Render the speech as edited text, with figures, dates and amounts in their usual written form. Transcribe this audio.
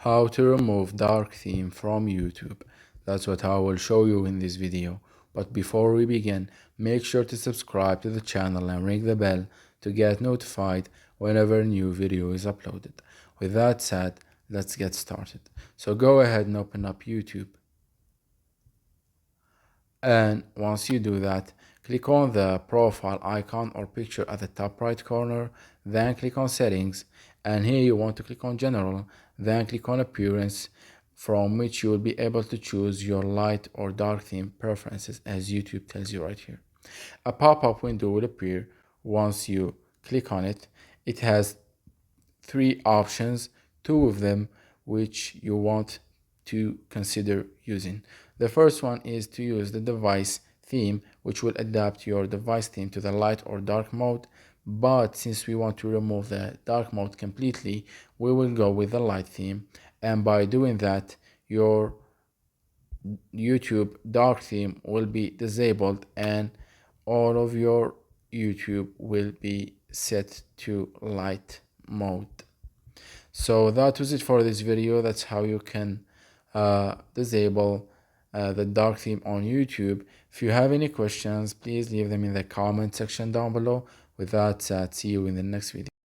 How to remove dark theme from YouTube. That's what I will show you in this video. But before we begin, make sure to subscribe to the channel and ring the bell to get notified whenever a new video is uploaded. With that said, let's get started. So go ahead and open up YouTube. And once you do that, click on the profile icon or picture at the top right corner, then click on settings, and here you want to click on general, then click on appearance, from which you will be able to choose your light or dark theme preferences as YouTube tells you right here. A pop-up window will appear once you click on it. It has three options, two of them which you want to consider using. The first one is to use the device theme, which will adapt your device theme to the light or dark mode. But since we want to remove the dark mode completely, we will go with the light theme. And by doing that, your YouTube dark theme will be disabled and all of your YouTube will be set to light mode. So that was it for this video. That's how you can disable the dark theme on YouTube. If you have any questions, please leave them in the comment section down below. With that said, see you in the next video.